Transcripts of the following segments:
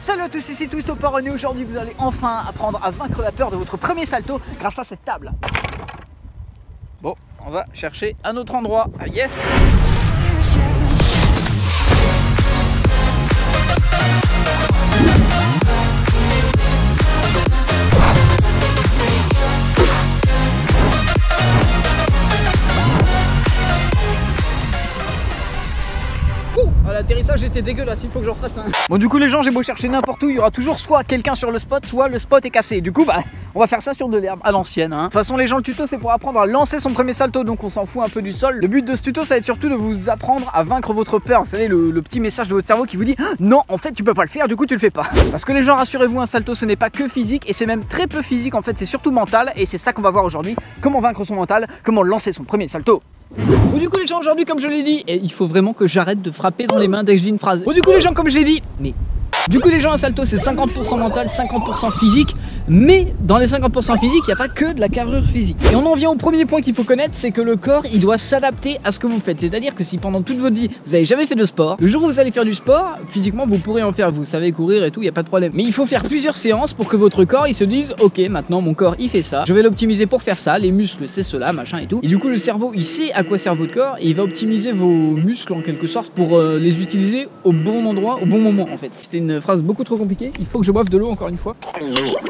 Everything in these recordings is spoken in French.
Salut à tous, ici Twistopper et aujourd'hui vous allez enfin apprendre à vaincre la peur de votre premier salto grâce à cette table. Bon, on va chercher un autre endroit. Ah, yes! L'atterrissage était dégueulasse, il faut que j'en refasse un. Bon, du coup les gens, j'ai beau chercher n'importe où, il y aura toujours soit quelqu'un sur le spot, soit le spot est cassé. Du coup bah on va faire ça sur de l'herbe à l'ancienne hein. De toute façon les gens, le tuto c'est pour apprendre à lancer son premier salto, donc on s'en fout un peu du sol. Le but de ce tuto ça va être surtout de vous apprendre à vaincre votre peur. Vous savez le petit message de votre cerveau qui vous dit non en fait tu peux pas le faire, du coup tu le fais pas. Parce que les gens, rassurez-vous, un salto ce n'est pas que physique et c'est même très peu physique en fait, c'est surtout mental. Et c'est ça qu'on va voir aujourd'hui, comment vaincre son mental, comment lancer son premier salto. Bon, du coup les gens, aujourd'hui comme je l'ai dit, et il faut vraiment que j'arrête de frapper dans les mains dès que je dis une phrase. Bon, du coup les gens, comme je l'ai dit, du coup les gens, un salto c'est 50% mental, 50% physique. Mais dans les 50% physique, il n'y a pas que de la carrure physique. Et on en vient au premier point qu'il faut connaître, c'est que le corps il doit s'adapter à ce que vous faites. C'est à dire que si pendant toute votre vie vous n'avez jamais fait de sport, le jour où vous allez faire du sport, physiquement vous pourrez en faire, vous savez courir et tout, il n'y a pas de problème. Mais il faut faire plusieurs séances pour que votre corps il se dise ok, maintenant mon corps il fait ça, je vais l'optimiser pour faire ça, les muscles c'est cela, machin et tout. Et du coup le cerveau il sait à quoi sert votre corps et il va optimiser vos muscles en quelque sorte pour les utiliser au bon endroit, au bon moment en fait. C'était une phrase beaucoup trop compliquée, il faut que je boive de l'eau encore une fois.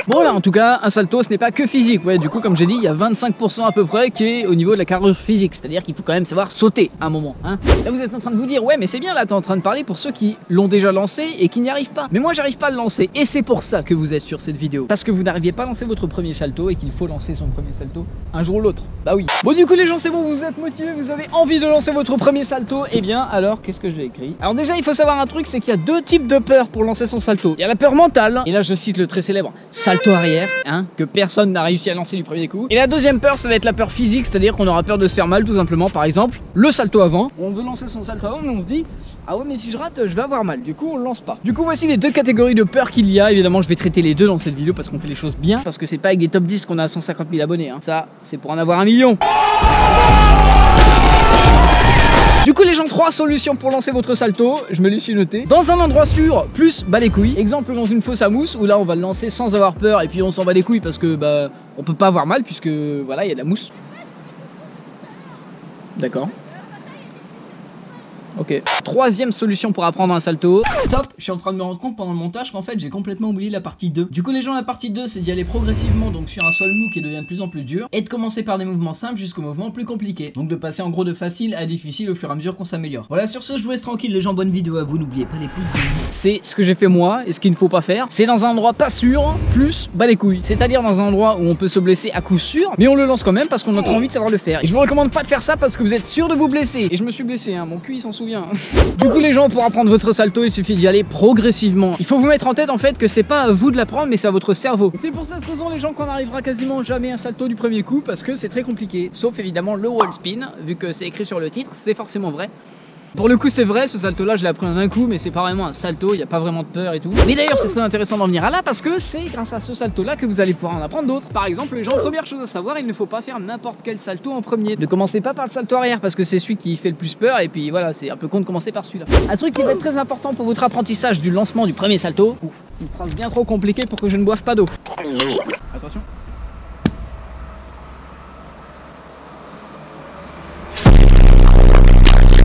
Bon là en tout cas, un salto ce n'est pas que physique, ouais, du coup comme j'ai dit, il y a 25% à peu près qui est au niveau de la carrure physique, c'est-à-dire qu'il faut quand même savoir sauter à un moment hein. Là vous êtes en train de vous dire ouais mais c'est bien, là t'es en train de parler pour ceux qui l'ont déjà lancé et qui n'y arrivent pas. Mais moi j'arrive pas à le lancer et c'est pour ça que vous êtes sur cette vidéo, parce que vous n'arriviez pas à lancer votre premier salto et qu'il faut lancer son premier salto un jour ou l'autre. Bah oui. Bon du coup les gens, c'est bon, vous êtes motivés, vous avez envie de lancer votre premier salto. Et bien alors qu'est-ce que j'ai écrit? Alors déjà il faut savoir un truc, c'est qu'il y a deux types de peur pour lancer son salto. Il y a la peur mentale, et là je cite le très célèbre salto arrière hein, que personne n'a réussi à lancer du premier coup. Et la deuxième peur, ça va être la peur physique, c'est-à-dire qu'on aura peur de se faire mal tout simplement. Par exemple le salto avant, on veut lancer son salto avant mais on se dit ah ouais mais si je rate je vais avoir mal, du coup on le lance pas. Du coup voici les deux catégories de peur qu'il y a. Évidemment je vais traiter les deux dans cette vidéo parce qu'on fait les choses bien, parce que c'est pas avec des top 10 qu'on a 150 000 abonnés hein. Ça c'est pour en avoir 1 million. Du coup les gens, 3 solutions pour lancer votre salto, je me les suis noté. Dans un endroit sûr, plus bas les couilles. Exemple dans une fosse à mousse où là on va le lancer sans avoir peur et puis on s'en bat les couilles parce que bah on peut pas avoir mal puisque voilà il y a de la mousse. D'accord. Ok. Troisième solution pour apprendre un salto. Stop, je suis en train de me rendre compte pendant le montage qu'en fait j'ai complètement oublié la partie 2. Du coup les gens, la partie 2 c'est d'y aller progressivement, donc sur un sol mou qui devient de plus en plus dur, et de commencer par des mouvements simples jusqu'aux mouvements plus compliqués. Donc de passer en gros de facile à difficile au fur et à mesure qu'on s'améliore. Voilà, sur ce je vous laisse tranquille les gens, bonne vidéo à vous, n'oubliez pas les pouces. C'est ce que j'ai fait moi et ce qu'il ne faut pas faire. C'est dans un endroit pas sûr, plus bas les couilles. C'est-à-dire dans un endroit où on peut se blesser à coup sûr, mais on le lance quand même parce qu'on a trop envie de savoir le faire. Et je vous recommande pas de faire ça parce que vous êtes sûr de vous blesser. Et je me suis blessé hein, mon cul il s'en souvient. Du coup les gens, pour apprendre votre salto il suffit d'y aller progressivement. Il faut vous mettre en tête en fait que c'est pas à vous de l'apprendre mais c'est à votre cerveau. C'est pour cette raison les gens qu'on n'arrivera quasiment jamais à un salto du premier coup parce que c'est très compliqué. Sauf évidemment le wall spin, vu que c'est écrit sur le titre, c'est forcément vrai. Pour le coup c'est vrai, ce salto là je l'ai appris en un coup, mais c'est pas vraiment un salto, il n'y a pas vraiment de peur et tout. Mais d'ailleurs c'est très intéressant d'en venir à là parce que c'est grâce à ce salto là que vous allez pouvoir en apprendre d'autres. Par exemple les gens, première chose à savoir, il ne faut pas faire n'importe quel salto en premier. Ne commencez pas par le salto arrière parce que c'est celui qui fait le plus peur et puis voilà, c'est un peu con de commencer par celui-là. Un truc qui va être très important pour votre apprentissage du lancement du premier salto. Ouf, une phrase bien trop compliquée pour que je ne boive pas d'eau. Attention.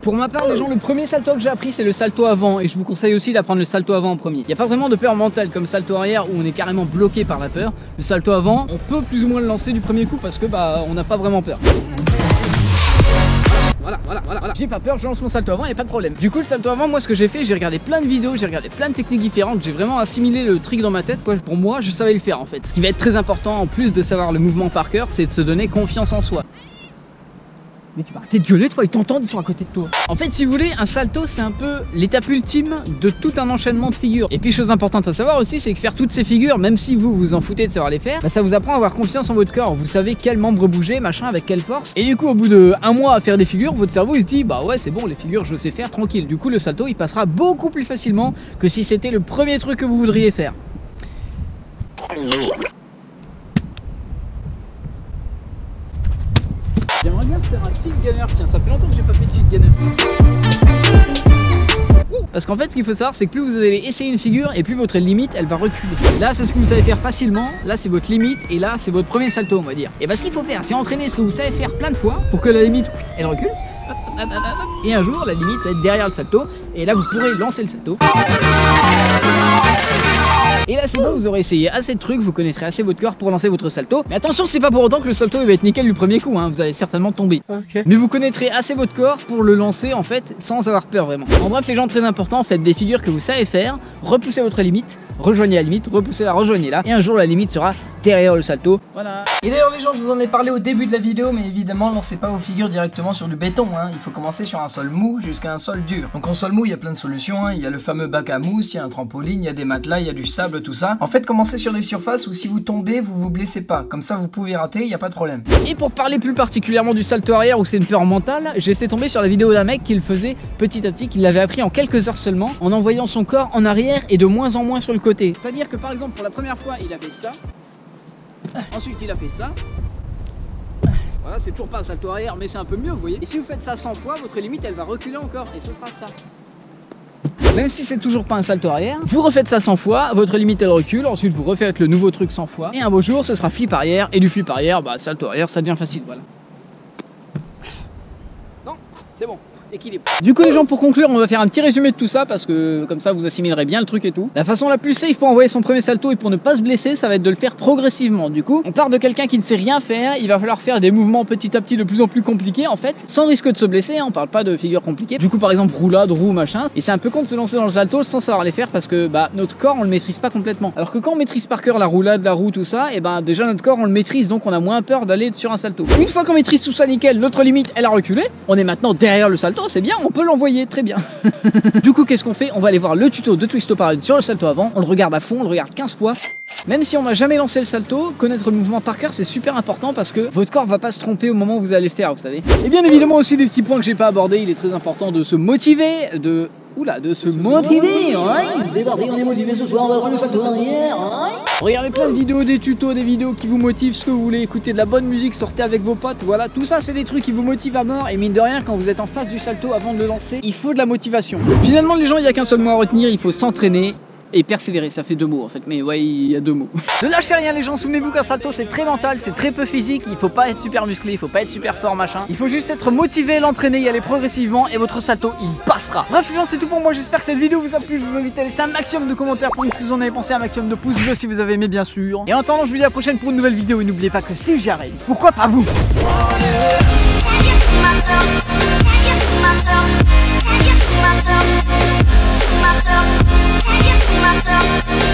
Pour ma part les gens, le premier salto que j'ai appris c'est le salto avant, et je vous conseille aussi d'apprendre le salto avant en premier. Il n'y a pas vraiment de peur mentale comme salto arrière où on est carrément bloqué par la peur. Le salto avant, on peut plus ou moins le lancer du premier coup parce que bah on n'a pas vraiment peur. Voilà. J'ai pas peur, je lance mon salto avant, il n'y a pas de problème. Du coup le salto avant, moi ce que j'ai fait, j'ai regardé plein de vidéos, j'ai regardé plein de techniques différentes, j'ai vraiment assimilé le trick dans ma tête quoi. Pour moi je savais le faire en fait. Ce qui va être très important en plus de savoir le mouvement par cœur, c'est de se donner confiance en soi. Mais tu vas arrêter de gueuler toi, ils t'entendent, ils sont à côté de toi. En fait si vous voulez, un salto c'est un peu l'étape ultime de tout un enchaînement de figures. Et puis chose importante à savoir aussi, c'est que faire toutes ces figures, même si vous vous en foutez de savoir les faire, bah, ça vous apprend à avoir confiance en votre corps. Vous savez quel membre bouger, machin, avec quelle force. Et du coup au bout de 1 mois à faire des figures, votre cerveau il se dit bah ouais c'est bon, les figures je sais faire, tranquille. Du coup le salto il passera beaucoup plus facilement que si c'était le premier truc que vous voudriez faire. J'aimerais bien faire un cheat gunner, tiens ça fait longtemps que j'ai pas fait de cheat gunner. Parce qu'en fait, ce qu'il faut savoir, c'est que plus vous allez essayer une figure et plus votre limite elle va reculer. Là, c'est ce que vous savez faire facilement. Là, c'est votre limite et là, c'est votre premier salto, on va dire. Et bah, ce qu'il faut faire, c'est entraîner ce que vous savez faire plein de fois pour que la limite elle recule. Et un jour, la limite ça va être derrière le salto. Et là, vous pourrez lancer le salto. Et là c'est bon, vous aurez essayé assez de trucs, vous connaîtrez assez votre corps pour lancer votre salto. Mais attention, c'est pas pour autant que le salto il va être nickel du premier coup, hein. Vous allez certainement tomber. Mais vous connaîtrez assez votre corps pour le lancer en fait sans avoir peur vraiment. En bref les gens, très important, faites des figures que vous savez faire, repoussez votre limite, rejoignez la limite, repoussez-la, rejoignez-la. Et un jour la limite sera derrière le salto. Voilà. Et d'ailleurs les gens, je vous en ai parlé au début de la vidéo, mais évidemment lancez pas vos figures directement sur du béton, hein. Il faut commencer sur un sol mou jusqu'à un sol dur. Donc en sol mou il y a plein de solutions, hein. Il y a le fameux bac à mousse, il y a un trampoline, il y a des matelas, il y a du sable, tout ça. En fait commencez sur des surfaces où si vous tombez vous vous blessez pas, comme ça vous pouvez rater, il n'y a pas de problème. Et pour parler plus particulièrement du salto arrière où c'est une peur mentale, j'ai laissé tomber sur la vidéo d'un mec qui le faisait petit à petit, qui l'avait appris en quelques heures seulement, en envoyant son corps en arrière et de moins en moins sur le côté. C'est-à-dire que par exemple pour la première fois il a fait ça. Ensuite il a fait ça. Voilà, c'est toujours pas un salto arrière mais c'est un peu mieux, vous voyez. Et si vous faites ça 100 fois, votre limite elle va reculer encore et ce sera ça. Même si c'est toujours pas un salto arrière, vous refaites ça 100 fois, votre limite elle recule, ensuite vous refaites le nouveau truc 100 fois et un beau jour ce sera flip arrière et du flip arrière, bah salto arrière ça devient facile, voilà. Non, c'est bon. Équilibre. Du coup les gens, pour conclure on va faire un petit résumé de tout ça parce que comme ça vous assimilerez bien le truc et tout. La façon la plus safe pour envoyer son premier salto et pour ne pas se blesser, ça va être de le faire progressivement. Du coup on part de quelqu'un qui ne sait rien faire, il va falloir faire des mouvements petit à petit de plus en plus compliqués en fait, sans risque de se blesser, hein. On parle pas de figures compliquées. Du coup par exemple roulade, roue, machin. Et c'est un peu con de se lancer dans le salto sans savoir les faire parce que bah notre corps on le maîtrise pas complètement. Alors que quand on maîtrise par cœur la roulade, la roue, tout ça, et ben déjà notre corps on le maîtrise, donc on a moins peur d'aller sur un salto. Une fois qu'on maîtrise tout ça nickel, notre limite elle a reculé, on est maintenant derrière le salto, c'est bien, on peut l'envoyer très bien. Du coup qu'est-ce qu'on fait? On va aller voir le tuto de Twisto Parade sur le salto avant, on le regarde à fond, on le regarde 15 fois. Même si on n'a jamais lancé le salto, connaître le mouvement par cœur c'est super important parce que votre corps va pas se tromper au moment où vous allez le faire, vous savez. Et bien évidemment aussi des petits points que j'ai pas abordés, il est très important de se motiver, de se motiver, ouais. C'est parti, on est motivé ce soir, on va prendre le salto arrière, ouais. Regardez plein de vidéos, des tutos, des vidéos qui vous motivent, ce que vous voulez, écouter de la bonne musique, sortez avec vos potes, voilà, tout ça c'est des trucs qui vous motivent à mort et mine de rien quand vous êtes en face du salto avant de le lancer, il faut de la motivation. Finalement les gens, il n'y a qu'un seul mot à retenir, il faut s'entraîner. Et persévérer, ça fait deux mots en fait, mais ouais, il y a deux mots. Ne lâchez rien les gens, souvenez-vous qu'un salto c'est très mental, c'est très peu physique, il faut pas être super musclé, il faut pas être super fort machin. Il faut juste être motivé, l'entraîner, y aller progressivement et votre salto il passera. Bref les gens, c'est tout pour moi, j'espère que cette vidéo vous a plu, je vous invite à laisser un maximum de commentaires pour me dire ce que vous en avez pensé, un maximum de pouces bleus si vous avez aimé bien sûr. Et en attendant je vous dis à la prochaine pour une nouvelle vidéo et n'oubliez pas que si j'y arrive, pourquoi pas vous? Myself.